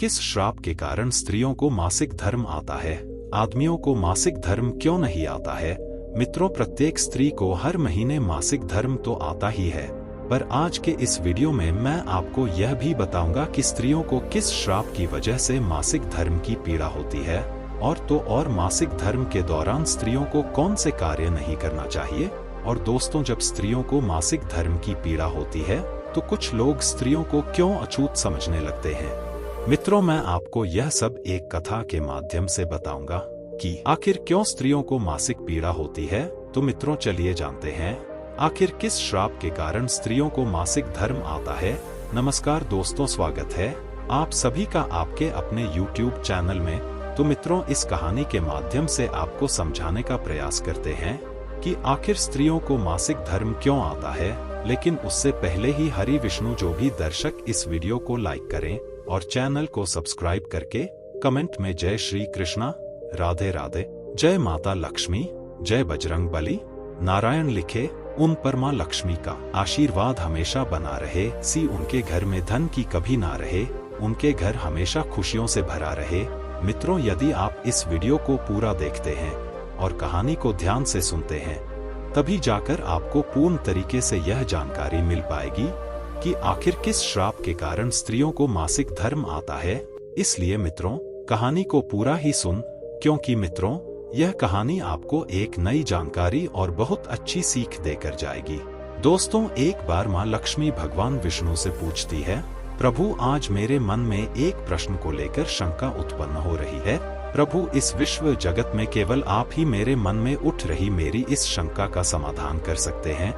किस श्राप के कारण स्त्रियों को मासिक धर्म आता है? आदमियों को मासिक धर्म क्यों नहीं आता है? मित्रों, प्रत्येक स्त्री को हर महीने मासिक धर्म तो आता ही है, पर आज के इस वीडियो में मैं आपको यह भी बताऊंगा कि स्त्रियों को किस श्राप की वजह से मासिक धर्म की पीड़ा होती है, और मासिक धर्म के दौरान स्त्रियों को कौन से कार्य नहीं करना चाहिए। और दोस्तों, जब स्त्रियों को मासिक धर्म की पीड़ा होती है तो कुछ लोग स्त्रियों को क्यों अछूत समझने लगते हैं। मित्रों, मैं आपको यह सब एक कथा के माध्यम से बताऊंगा कि आखिर क्यों स्त्रियों को मासिक पीड़ा होती है। तो मित्रों, चलिए जानते हैं आखिर किस श्राप के कारण स्त्रियों को मासिक धर्म आता है। नमस्कार दोस्तों, स्वागत है आप सभी का आपके अपने YouTube चैनल में। तो मित्रों, इस कहानी के माध्यम से आपको समझाने का प्रयास करते हैं कि आखिर स्त्रियों को मासिक धर्म क्यों आता है। लेकिन उससे पहले ही हरि विष्णु जो भी दर्शक इस वीडियो को लाइक करें और चैनल को सब्सक्राइब करके कमेंट में जय श्री कृष्णा, राधे राधे, जय माता लक्ष्मी, जय बजरंग बली, नारायण लिखे, उन पर मां लक्ष्मी का आशीर्वाद हमेशा बना रहे। उनके घर में धन की कभी ना रहे, उनके घर हमेशा खुशियों से भरा रहे। मित्रों, यदि आप इस वीडियो को पूरा देखते हैं और कहानी को ध्यान से सुनते हैं, तभी जाकर आपको पूर्ण तरीके से यह जानकारी मिल पाएगी कि आखिर किस श्राप के कारण स्त्रियों को मासिक धर्म आता है। इसलिए मित्रों, कहानी को पूरा ही सुन, क्योंकि मित्रों, यह कहानी आपको एक नई जानकारी और बहुत अच्छी सीख देकर जाएगी। दोस्तों, एक बार मां लक्ष्मी भगवान विष्णु से पूछती है, प्रभु, आज मेरे मन में एक प्रश्न को लेकर शंका उत्पन्न हो रही है। प्रभु, इस विश्व जगत में केवल आप ही मेरे मन में उठ रही मेरी इस शंका का समाधान कर सकते हैं।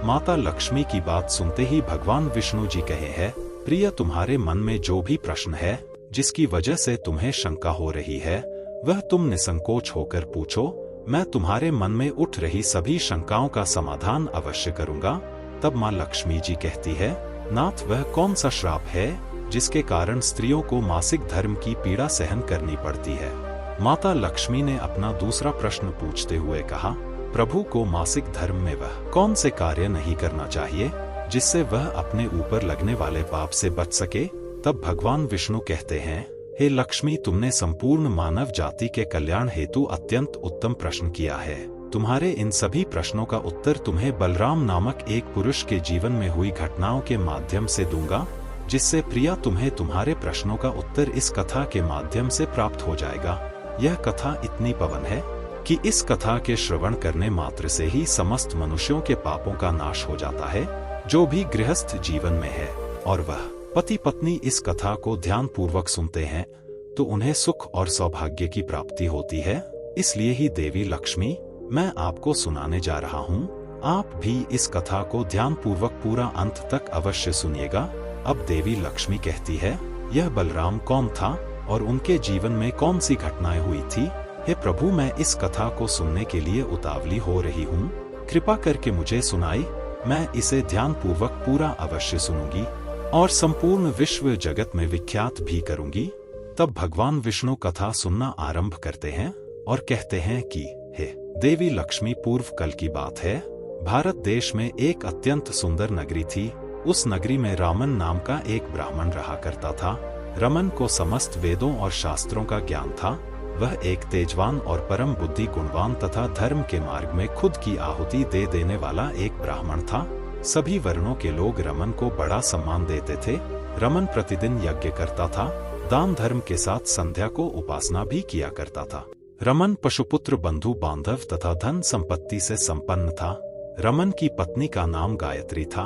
माता लक्ष्मी की बात सुनते ही भगवान विष्णु जी कहे हैं, प्रिय, तुम्हारे मन में जो भी प्रश्न है, जिसकी वजह से तुम्हें शंका हो रही है, वह तुम निसंकोच होकर पूछो। मैं तुम्हारे मन में उठ रही सभी शंकाओं का समाधान अवश्य करूंगा। तब मां लक्ष्मी जी कहती है, नाथ, वह कौन सा श्राप है जिसके कारण स्त्रियों को मासिक धर्म की पीड़ा सहन करनी पड़ती है। माता लक्ष्मी ने अपना दूसरा प्रश्न पूछते हुए कहा, प्रभु को मासिक धर्म में वह कौन से कार्य नहीं करना चाहिए जिससे वह अपने ऊपर लगने वाले पाप से बच सके। तब भगवान विष्णु कहते हैं, हे लक्ष्मी, तुमने संपूर्ण मानव जाति के कल्याण हेतु अत्यंत उत्तम प्रश्न किया है। तुम्हारे इन सभी प्रश्नों का उत्तर तुम्हें बलराम नामक एक पुरुष के जीवन में हुई घटनाओं के माध्यम से दूंगा, जिससे प्रिया तुम्हें तुम्हारे प्रश्नों का उत्तर इस कथा के माध्यम से प्राप्त हो जाएगा। यह कथा इतनी पावन है कि इस कथा के श्रवण करने मात्र से ही समस्त मनुष्यों के पापों का नाश हो जाता है, जो भी गृहस्थ जीवन में है, और वह पति पत्नी इस कथा को ध्यान पूर्वक सुनते हैं तो उन्हें सुख और सौभाग्य की प्राप्ति होती है। इसलिए ही देवी लक्ष्मी, मैं आपको सुनाने जा रहा हूँ। आप भी इस कथा को ध्यान पूर्वक पूरा अंत तक अवश्य सुनिएगा। अब देवी लक्ष्मी कहती है, यह बलराम कौन था और उनके जीवन में कौन सी घटनाएं हुई थी। हे प्रभु, मैं इस कथा को सुनने के लिए उतावली हो रही हूँ, कृपा करके मुझे सुनाई। मैं इसे ध्यान पूर्वक पूरा अवश्य सुनूंगी और संपूर्ण विश्व जगत में विख्यात भी करूंगी। तब भगवान विष्णु कथा सुनना आरंभ करते हैं और कहते हैं कि हे देवी लक्ष्मी, पूर्व कल की बात है। भारत देश में एक अत्यंत सुंदर नगरी थी। उस नगरी में रामन नाम का एक ब्राह्मण रहा करता था। रमन को समस्त वेदों और शास्त्रों का ज्ञान था। वह एक तेजवान और परम बुद्धि गुणवान तथा धर्म के मार्ग में खुद की आहुति दे देने वाला एक ब्राह्मण था। सभी वर्णों के लोग रमन को बड़ा सम्मान देते थे। रमन प्रतिदिन यज्ञ करता था, दान धर्म के साथ संध्या को उपासना भी किया करता था। रमन पशुपुत्र, बंधु बांधव तथा धन संपत्ति से संपन्न था। रमन की पत्नी का नाम गायत्री था।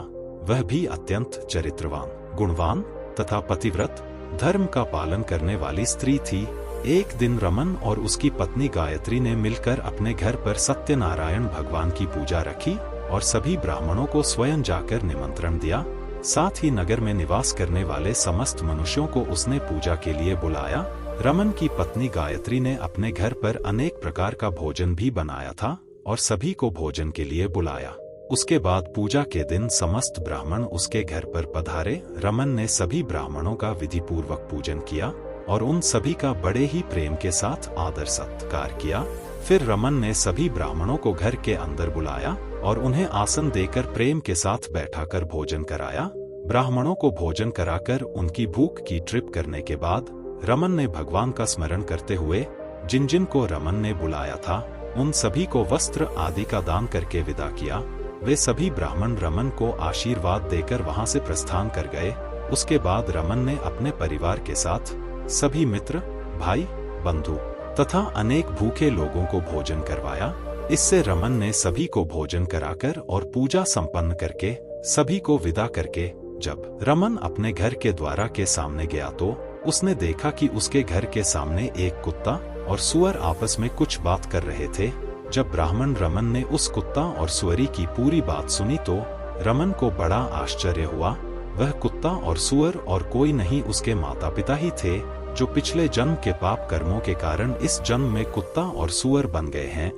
वह भी अत्यंत चरित्रवान, गुणवान तथा पतिव्रत, धर्म का पालन करने वाली स्त्री थी। एक दिन रमन और उसकी पत्नी गायत्री ने मिलकर अपने घर पर सत्यनारायण भगवान की पूजा रखी और सभी ब्राह्मणों को स्वयं जाकर निमंत्रण दिया। साथ ही नगर में निवास करने वाले समस्त मनुष्यों को उसने पूजा के लिए बुलाया। रमन की पत्नी गायत्री ने अपने घर पर अनेक प्रकार का भोजन भी बनाया था और सभी को भोजन के लिए बुलाया। उसके बाद पूजा के दिन समस्त ब्राह्मण उसके घर पर पधारे। रमन ने सभी ब्राह्मणों का विधि पूर्वक पूजन किया और उन सभी का बड़े ही प्रेम के साथ आदर सत्कार किया। फिर रमन ने सभी ब्राह्मणों को घर के अंदर बुलाया और उन्हें आसन देकर प्रेम के साथ बैठाकर भोजन कराया। ब्राह्मणों को भोजन कराकर उनकी भूख की तृप्ति करने के बाद रमन ने भगवान का स्मरण करते हुए जिन जिन को रमन ने बुलाया था उन सभी को वस्त्र आदि का दान करके विदा किया। वे सभी ब्राह्मण रमन को आशीर्वाद देकर वहां से प्रस्थान कर गए। उसके बाद रमन ने अपने परिवार के साथ सभी मित्र, भाई, बंधु तथा अनेक भूखे लोगों को भोजन करवाया। इससे रमन ने सभी को भोजन कराकर और पूजा संपन्न करके सभी को विदा करके जब रमन अपने घर के द्वारा के सामने गया तो उसने देखा कि उसके घर के सामने एक कुत्ता और सुअर आपस में कुछ बात कर रहे थे। जब ब्राह्मण रमन ने उस कुत्ता और सुअरी की पूरी बात सुनी तो रमन को बड़ा आश्चर्य हुआ। वह कुत्ता और सुअर और कोई नहीं उसके माता पिता ही थे जो पिछले जन्म के पाप कर्मों के कारण इस जन्म में कुत्ता और सुअर बन गए हैं।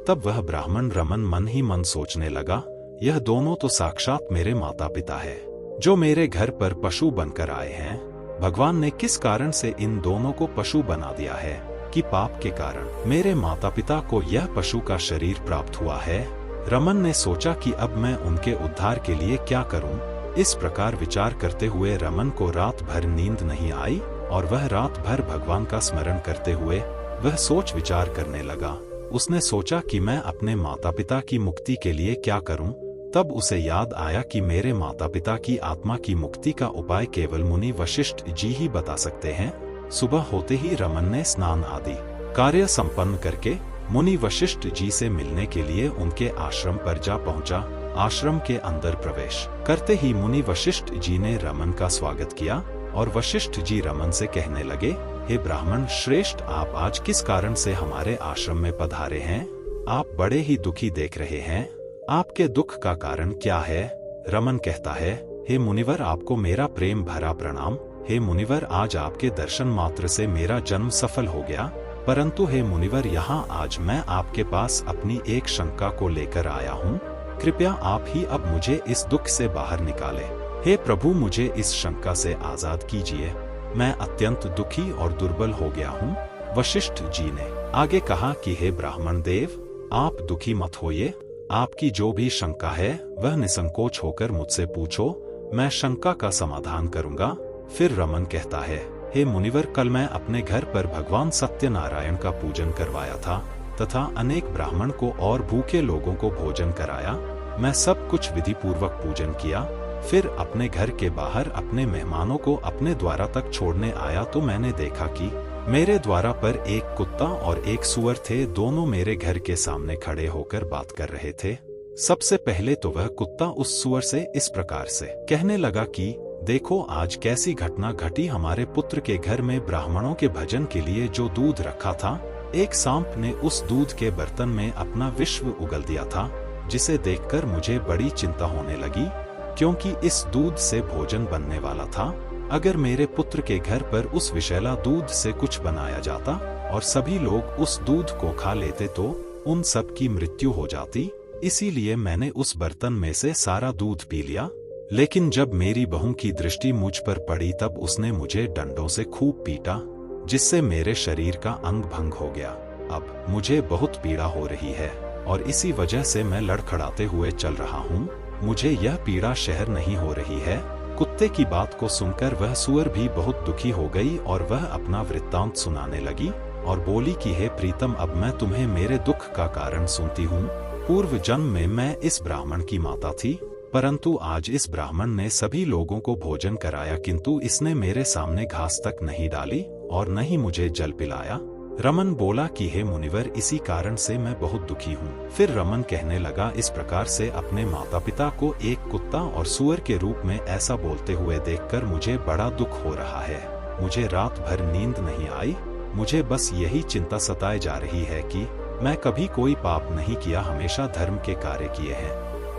तब वह ब्राह्मण रमन मन ही मन सोचने लगा, यह दोनों तो साक्षात मेरे माता पिता है जो मेरे घर पर पशु बनकर आए हैं। भगवान ने किस कारण से इन दोनों को पशु बना दिया है कि पाप के कारण मेरे माता पिता को यह पशु का शरीर प्राप्त हुआ है। रमन ने सोचा कि अब मैं उनके उद्धार के लिए क्या करूं। इस प्रकार विचार करते हुए रमन को रात भर नींद नहीं आई और वह रात भर भगवान का स्मरण करते हुए वह सोच विचार करने लगा। उसने सोचा कि मैं अपने माता पिता की मुक्ति के लिए क्या करूं। तब उसे याद आया कि मेरे माता पिता की आत्मा की मुक्ति का उपाय केवल मुनि वशिष्ठ जी ही बता सकते हैं। सुबह होते ही रमन ने स्नान आदि कार्य संपन्न करके मुनि वशिष्ठ जी से मिलने के लिए उनके आश्रम पर जा पहुंचा। आश्रम के अंदर प्रवेश करते ही मुनि वशिष्ठ जी ने रमन का स्वागत किया और वशिष्ठ जी रमन से कहने लगे, हे ब्राह्मण श्रेष्ठ, आप आज किस कारण से हमारे आश्रम में पधारे हैं? आप बड़े ही दुखी देख रहे हैं। आपके दुख का कारण क्या है? रमन कहता है, हे मुनिवर, आपको मेरा प्रेम भरा प्रणाम। हे मुनिवर, आज आपके दर्शन मात्र से मेरा जन्म सफल हो गया। परंतु हे मुनिवर, यहाँ आज मैं आपके पास अपनी एक शंका को लेकर आया हूँ। कृपया आप ही अब मुझे इस दुख से बाहर निकाले। हे प्रभु, मुझे इस शंका से आजाद कीजिए। मैं अत्यंत दुखी और दुर्बल हो गया हूँ। वशिष्ठ जी ने आगे कहा कि हे ब्राह्मण देव, आप दुखी मत होइए। आपकी जो भी शंका है वह निसंकोच होकर मुझसे पूछो, मैं शंका का समाधान करूंगा। फिर रमन कहता है, हे मुनिवर, कल मैं अपने घर पर भगवान सत्यनारायण का पूजन करवाया था तथा अनेक ब्राह्मण को और भूखे लोगों को भोजन कराया। मैं सब कुछ विधि पूर्वक पूजन किया। फिर अपने घर के बाहर अपने मेहमानों को अपने द्वारा तक छोड़ने आया तो मैंने देखा कि मेरे द्वारा पर एक कुत्ता और एक सुअर थे। दोनों मेरे घर के सामने खड़े होकर बात कर रहे थे। सबसे पहले तो वह कुत्ता उस सुअर से इस प्रकार से कहने लगा कि देखो, आज कैसी घटना घटी। हमारे पुत्र के घर में ब्राह्मणों के भजन के लिए जो दूध रखा था, एक सांप ने उस दूध के बर्तन में अपना विश्व उगल दिया था, जिसे देखकर मुझे बड़ी चिंता होने लगी, क्योंकि इस दूध से भोजन बनने वाला था। अगर मेरे पुत्र के घर पर उस विषैला दूध से कुछ बनाया जाता और सभी लोग उस दूध को खा लेते तो उन सब की मृत्यु हो जाती। इसीलिए मैंने उस बर्तन में से सारा दूध पी लिया। लेकिन जब मेरी बहू की दृष्टि मुझ पर पड़ी तब उसने मुझे डंडों से खूब पीटा, जिससे मेरे शरीर का अंग भंग हो गया। अब मुझे बहुत पीड़ा हो रही है और इसी वजह से मैं लड़खड़ाते हुए चल रहा हूँ। मुझे यह पीड़ा शहर नहीं हो रही है। कुत्ते की बात को सुनकर वह सुअर भी बहुत दुखी हो गई और वह अपना वृत्तांत सुनाने लगी और बोली कि हे प्रीतम, अब मैं तुम्हें मेरे दुख का कारण सुनती हूँ। पूर्व जन्म में मैं इस ब्राह्मण की माता थी, परंतु आज इस ब्राह्मण ने सभी लोगों को भोजन कराया, किंतु इसने मेरे सामने घास तक नहीं डाली और न ही मुझे जल पिलाया। रमन बोला कि हे मुनिवर, इसी कारण से मैं बहुत दुखी हूँ। फिर रमन कहने लगा, इस प्रकार से अपने माता पिता को एक कुत्ता और सुअर के रूप में ऐसा बोलते हुए देखकर मुझे बड़ा दुख हो रहा है। मुझे रात भर नींद नहीं आई। मुझे बस यही चिंता सताए जा रही है कि मैं कभी कोई पाप नहीं किया, हमेशा धर्म के कार्य किए हैं,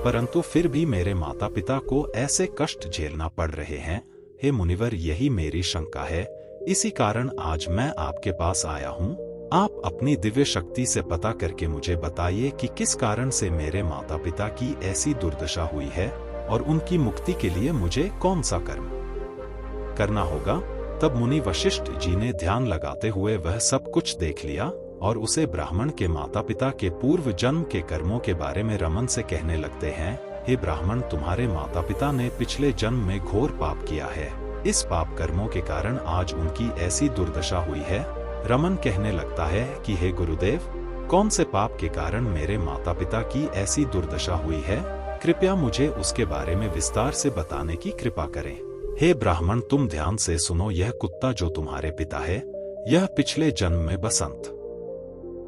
परंतु फिर भी मेरे माता पिता को ऐसे कष्ट झेलना पड़ रहे हैं। हे मुनिवर, यही मेरी शंका है। इसी कारण आज मैं आपके पास आया हूँ। आप अपनी दिव्य शक्ति से पता करके मुझे बताइए कि किस कारण से मेरे माता पिता की ऐसी दुर्दशा हुई है और उनकी मुक्ति के लिए मुझे कौन सा कर्म करना होगा। तब मुनि वशिष्ठ जी ने ध्यान लगाते हुए वह सब कुछ देख लिया और उसे ब्राह्मण के माता पिता के पूर्व जन्म के कर्मों के बारे में रमन से कहने लगते हैं, हे ब्राह्मण, तुम्हारे माता पिता ने पिछले जन्म में घोर पाप किया है। इस पाप कर्मों के कारण आज उनकी ऐसी दुर्दशा हुई है। रमन कहने लगता है कि हे गुरुदेव, कौन से पाप के कारण मेरे माता पिता की ऐसी दुर्दशा हुई है? कृपया मुझे उसके बारे में विस्तार से बताने की कृपा करें। हे ब्राह्मण, तुम ध्यान से सुनो। यह कुत्ता जो तुम्हारे पिता है, यह पिछले जन्म में बसंत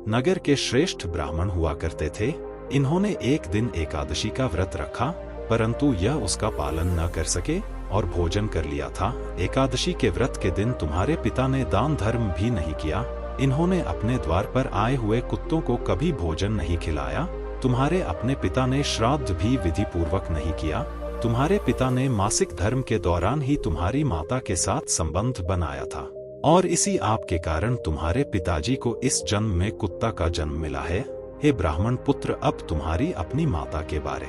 नगर के श्रेष्ठ ब्राह्मण हुआ करते थे। इन्होंने एक दिन एकादशी का व्रत रखा, परंतु यह उसका पालन न कर सके और भोजन कर लिया था। एकादशी के व्रत के दिन तुम्हारे पिता ने दान धर्म भी नहीं किया। इन्होंने अपने द्वार पर आए हुए कुत्तों को कभी भोजन नहीं खिलाया। तुम्हारे अपने पिता ने श्राद्ध भी विधि पूर्वक नहीं किया। तुम्हारे पिता ने मासिक धर्म के दौरान ही तुम्हारी माता के साथ संबंध बनाया था, और इसी आप के कारण तुम्हारे पिताजी को इस जन्म में कुत्ता का जन्म मिला है। हे ब्राह्मण पुत्र, अब तुम्हारी अपनी माता के बारे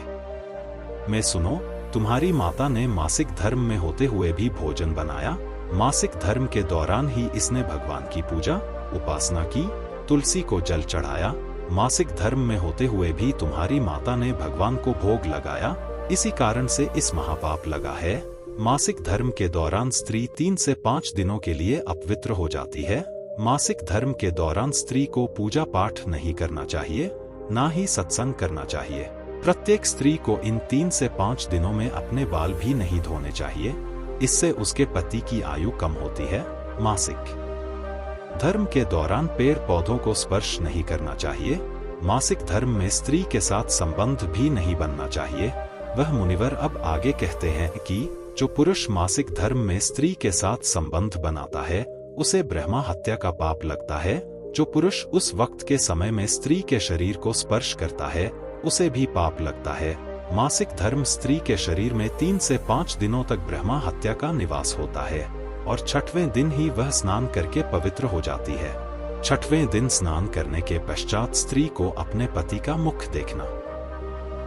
में सुनो। तुम्हारी माता ने मासिक धर्म में होते हुए भी भोजन बनाया। मासिक धर्म के दौरान ही इसने भगवान की पूजा उपासना की, तुलसी को जल चढ़ाया। मासिक धर्म में होते हुए भी तुम्हारी माता ने भगवान को भोग लगाया। इसी कारण से इस महापाप लगा है। मासिक धर्म के दौरान स्त्री 3 से 5 दिनों के लिए अपवित्र हो जाती है। मासिक धर्म के दौरान स्त्री को पूजा पाठ नहीं करना चाहिए, ना ही सत्संग करना चाहिए। प्रत्येक स्त्री को इन 3 से 5 दिनों में अपने बाल भी नहीं धोने चाहिए, इससे उसके पति की आयु कम होती है। मासिक धर्म के दौरान पेड़ पौधों को स्पर्श नहीं करना चाहिए। मासिक धर्म में स्त्री के साथ संबंध भी नहीं बनना चाहिए। वह मुनिवर अब आगे कहते हैं कि जो पुरुष मासिक धर्म में स्त्री के साथ संबंध बनाता है, उसे ब्रह्मा हत्या का पाप लगता है। जो पुरुष उस वक्त के समय में स्त्री के शरीर को स्पर्श करता है, उसे भी पाप लगता है। मासिक धर्म स्त्री के शरीर में 3 से 5 दिनों तक ब्रह्मा हत्या का निवास होता है, और 6वें दिन ही वह स्नान करके पवित्र हो जाती है। 6वें दिन स्नान करने के पश्चात स्त्री को अपने पति का मुख देखना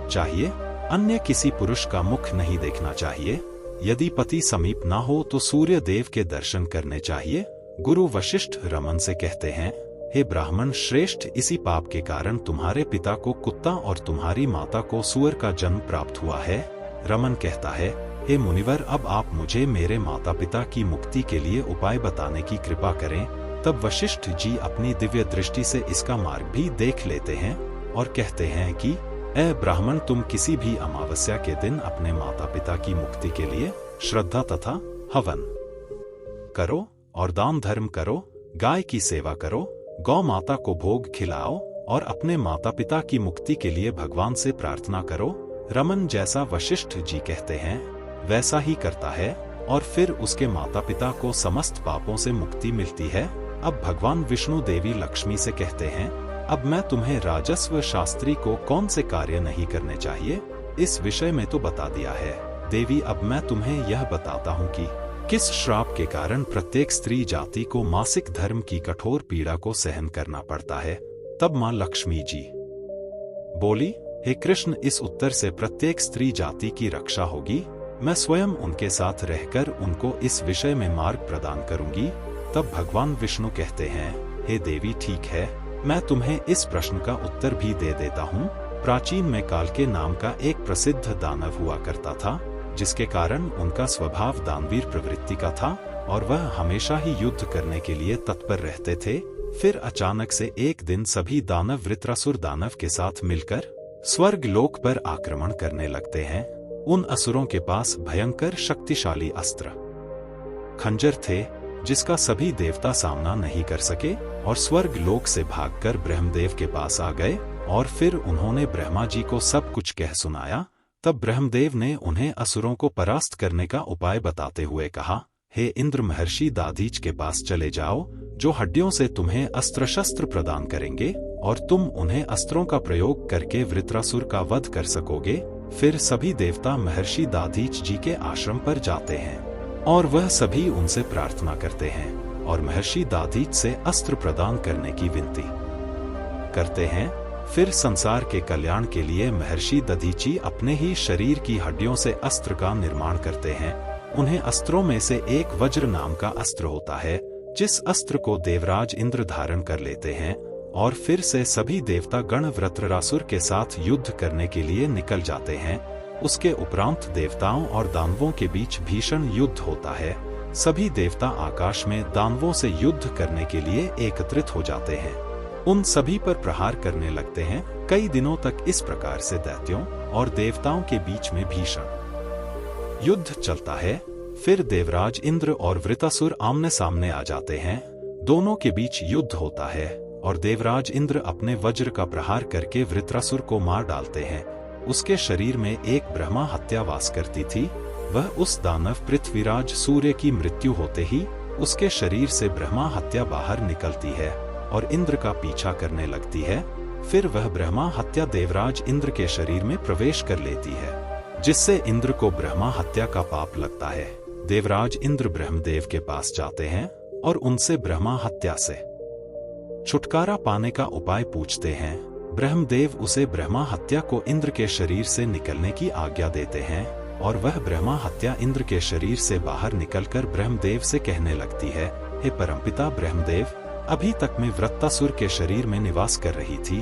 चाहिए, अन्य किसी पुरुष का मुख नहीं देखना चाहिए। यदि पति समीप ना हो तो सूर्य देव के दर्शन करने चाहिए। गुरु वशिष्ठ रमन से कहते हैं, हे ब्राह्मण श्रेष्ठ, इसी पाप के कारण तुम्हारे पिता को कुत्ता और तुम्हारी माता को सूअर का जन्म प्राप्त हुआ है। रमन कहता है, हे मुनिवर, अब आप मुझे मेरे माता पिता की मुक्ति के लिए उपाय बताने की कृपा करें। तब वशिष्ठ जी अपनी दिव्य दृष्टि से इसका मार्ग भी देख लेते हैं और कहते हैं कि ए ब्राह्मण, तुम किसी भी अमावस्या के दिन अपने माता पिता की मुक्ति के लिए श्रद्धा तथा हवन करो और दान धर्म करो। गाय की सेवा करो, गौ माता को भोग खिलाओ और अपने माता पिता की मुक्ति के लिए भगवान से प्रार्थना करो। रमन जैसा वशिष्ठ जी कहते हैं वैसा ही करता है, और फिर उसके माता पिता को समस्त पापों से मुक्ति मिलती है। अब भगवान विष्णु देवी लक्ष्मी से कहते हैं, अब मैं तुम्हें राजस्व शास्त्री को कौन से कार्य नहीं करने चाहिए, इस विषय में तो बता दिया है। देवी, अब मैं तुम्हें यह बताता हूँ कि किस श्राप के कारण प्रत्येक स्त्री जाति को मासिक धर्म की कठोर पीड़ा को सहन करना पड़ता है। तब मां लक्ष्मी जी बोली, हे कृष्ण, इस उत्तर से प्रत्येक स्त्री जाति की रक्षा होगी। मैं स्वयं उनके साथ रहकर उनको इस विषय में मार्ग प्रदान करूंगी। तब भगवान विष्णु कहते हैं, हे देवी, ठीक है, मैं तुम्हें इस प्रश्न का उत्तर भी दे देता हूँ। प्राचीन में काल के नाम का एक प्रसिद्ध दानव हुआ करता था, जिसके कारण उनका स्वभाव दानवीर प्रवृत्ति का था और वह हमेशा ही युद्ध करने के लिए तत्पर रहते थे। फिर अचानक से एक दिन सभी दानव वृत्रासुर दानव के साथ मिलकर स्वर्ग लोक पर आक्रमण करने लगते हैं। उन असुरों के पास भयंकर शक्तिशाली अस्त्र खंजर थे, जिसका सभी देवता सामना नहीं कर सके और स्वर्ग लोक से भागकर ब्रह्मदेव के पास आ गए और फिर उन्होंने ब्रह्मा जी को सब कुछ कह सुनाया। तब ब्रह्मदेव ने उन्हें असुरों को परास्त करने का उपाय बताते हुए कहा, हे इंद्र, महर्षि दाधीच के पास चले जाओ, जो हड्डियों से तुम्हें अस्त्र शस्त्र प्रदान करेंगे और तुम उन्हें अस्त्रों का प्रयोग करके वृत्रासुर का वध कर सकोगे। फिर सभी देवता महर्षि दाधीच जी के आश्रम पर जाते हैं और वह सभी उनसे प्रार्थना करते हैं और महर्षि दाधीच से अस्त्र प्रदान करने की विनती करते हैं। फिर संसार के कल्याण के लिए महर्षि दधीची अपने ही शरीर की हड्डियों से अस्त्र का निर्माण करते हैं। उन्हें अस्त्रों में से एक वज्र नाम का अस्त्र होता है, जिस अस्त्र को देवराज इंद्र धारण कर लेते हैं और फिर से सभी देवता गण वृत्रासुर के साथ युद्ध करने के लिए निकल जाते हैं। उसके उपरांत देवताओं और दानवों के बीच भीषण युद्ध होता है। सभी देवता आकाश में दानवों से युद्ध करने के लिए एकत्रित हो जाते हैं। उन सभी पर प्रहार करने लगते हैं। कई दिनों तक इस प्रकार से दैत्यों और देवताओं के बीच में भीषण युद्ध चलता है। फिर देवराज इंद्र और वृत्रासुर आमने सामने आ जाते हैं। दोनों के बीच युद्ध होता है और देवराज इंद्र अपने वज्र का प्रहार करके वृत्रासुर को मार डालते हैं। उसके शरीर में एक ब्रह्मा हत्या वास करती थी। वह उस दानव पृथ्वीराज सूर्य की मृत्यु होते ही उसके शरीर से ब्रह्मा हत्या बाहर निकलती है और इंद्र का पीछा करने लगती है। फिर वह ब्रह्मा हत्या देवराज इंद्र के शरीर में प्रवेश कर लेती है, जिससे इंद्र को ब्रह्मा हत्या का पाप लगता है। देवराज इंद्र ब्रह्मदेव के पास जाते हैं और उनसे ब्रह्मा हत्या से छुटकारा पाने का उपाय पूछते हैं। ब्रह्मदेव उसे ब्रह्मा हत्या को इंद्र के शरीर से निकलने की आज्ञा देते हैं और वह ब्रह्मा हत्या इंद्र के शरीर से बाहर निकलकर ब्रह्मदेव से कहने लगती है, हे परमपिता ब्रह्मदेव, अभी तक मैं वृत्रासुर के शरीर में निवास कर रही थी,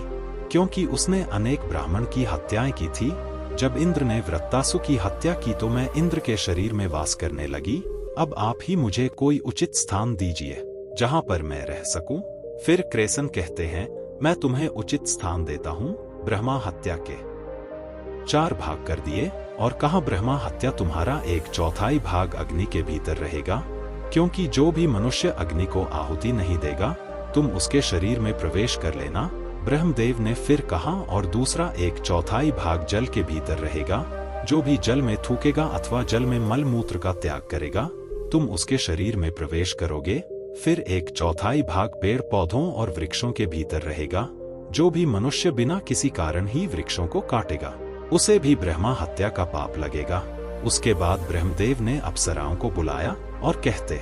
क्योंकि उसने अनेक ब्राह्मण की हत्याएं की थी। जब इंद्र ने वृत्रासुर की हत्या की तो मैं इंद्र के शरीर में वास करने लगी। अब आप ही मुझे कोई उचित स्थान दीजिए जहां पर मैं रह सकूं। फिर क्रेसन कहते हैं, मैं तुम्हें उचित स्थान देता हूं। ब्रह्मा हत्या के 4 भाग कर दिए और कहा, ब्रह्मा हत्या तुम्हारा 1/4 भाग अग्नि के भीतर रहेगा, क्योंकि जो भी मनुष्य अग्नि को आहुति नहीं देगा तुम उसके शरीर में प्रवेश कर लेना। ब्रह्मदेव ने फिर कहा, और दूसरा 1/4 भाग जल के भीतर रहेगा। जो भी जल में थूकेगा अथवा जल में मल मूत्र का त्याग करेगा तुम उसके शरीर में प्रवेश करोगे। फिर 1/4 भाग पेड़ पौधों और वृक्षों के भीतर रहेगा। जो भी मनुष्य बिना किसी कारण ही वृक्षों को काटेगा उसे भी ब्रह्मा हत्या का पाप लगेगा। उसके बाद ब्रह्मदेव ने अप्सराओं को बुलाया और कहते,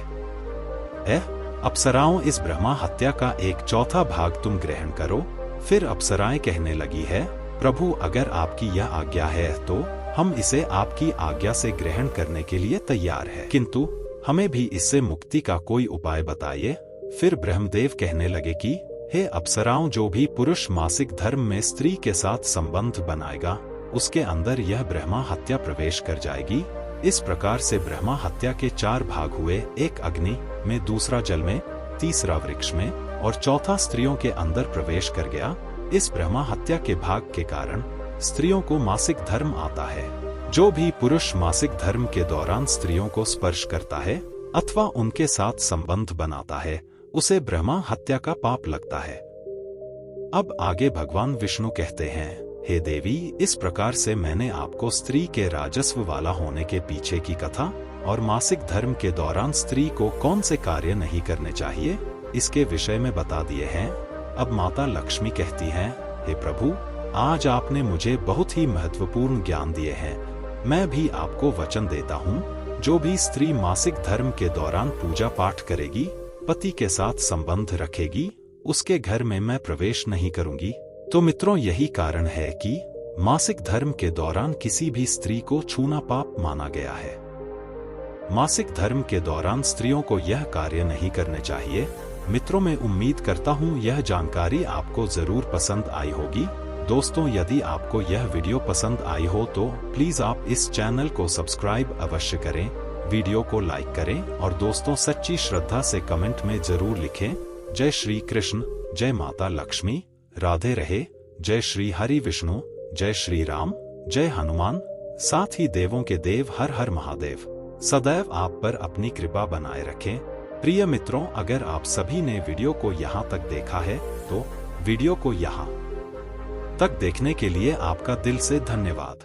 अप्सराओं, इस ब्रह्मा हत्या का 1/4 भाग तुम ग्रहण करो। फिर अप्सराएं कहने लगी है, प्रभु, अगर आपकी यह आज्ञा है तो हम इसे आपकी आज्ञा से ग्रहण करने के लिए तैयार है, किंतु हमें भी इससे मुक्ति का कोई उपाय बताइए। फिर ब्रह्मदेव कहने लगे कि हे अप्सराओं, जो भी पुरुष मासिक धर्म में स्त्री के साथ संबंध बनाएगा उसके अंदर यह ब्रह्मा हत्या प्रवेश कर जाएगी। इस प्रकार से ब्रह्मा हत्या के 4 भाग हुए, एक अग्नि में, दूसरा जल में, तीसरा वृक्ष में और चौथा स्त्रियों के अंदर प्रवेश कर गया। इस ब्रह्मा हत्या के भाग के कारण स्त्रियों को मासिक धर्म आता है। जो भी पुरुष मासिक धर्म के दौरान स्त्रियों को स्पर्श करता है अथवा उनके साथ संबंध बनाता है उसे ब्रह्मा हत्या का पाप लगता है। अब आगे भगवान विष्णु कहते हैं, हे देवी, इस प्रकार से मैंने आपको स्त्री के राजस्व वाला होने के पीछे की कथा और मासिक धर्म के दौरान स्त्री को कौन से कार्य नहीं करने चाहिए इसके विषय में बता दिए हैं। अब माता लक्ष्मी कहती हैं, हे प्रभु, आज आपने मुझे बहुत ही महत्वपूर्ण ज्ञान दिए हैं। मैं भी आपको वचन देता हूँ, जो भी स्त्री मासिक धर्म के दौरान पूजा पाठ करेगी, पति के साथ संबंध रखेगी, उसके घर में मैं प्रवेश नहीं करूंगी। तो मित्रों, यही कारण है कि मासिक धर्म के दौरान किसी भी स्त्री को छूना पाप माना गया है। मासिक धर्म के दौरान स्त्रियों को यह कार्य नहीं करने चाहिए। मित्रों, मैं उम्मीद करता हूँ यह जानकारी आपको जरूर पसंद आई होगी। दोस्तों, यदि आपको यह वीडियो पसंद आई हो तो प्लीज आप इस चैनल को सब्सक्राइब अवश्य करें, वीडियो को लाइक करें और दोस्तों सच्ची श्रद्धा से कमेंट में जरूर लिखें, जय श्री कृष्ण, जय माता लक्ष्मी, राधे रहे, जय श्री हरि विष्णु, जय श्री राम, जय हनुमान। साथ ही देवों के देव हर हर महादेव सदैव आप पर अपनी कृपा बनाए रखें। प्रिय मित्रों, अगर आप सभी ने वीडियो को यहाँ तक देखा है तो वीडियो को यहाँ तक देखने के लिए आपका दिल से धन्यवाद।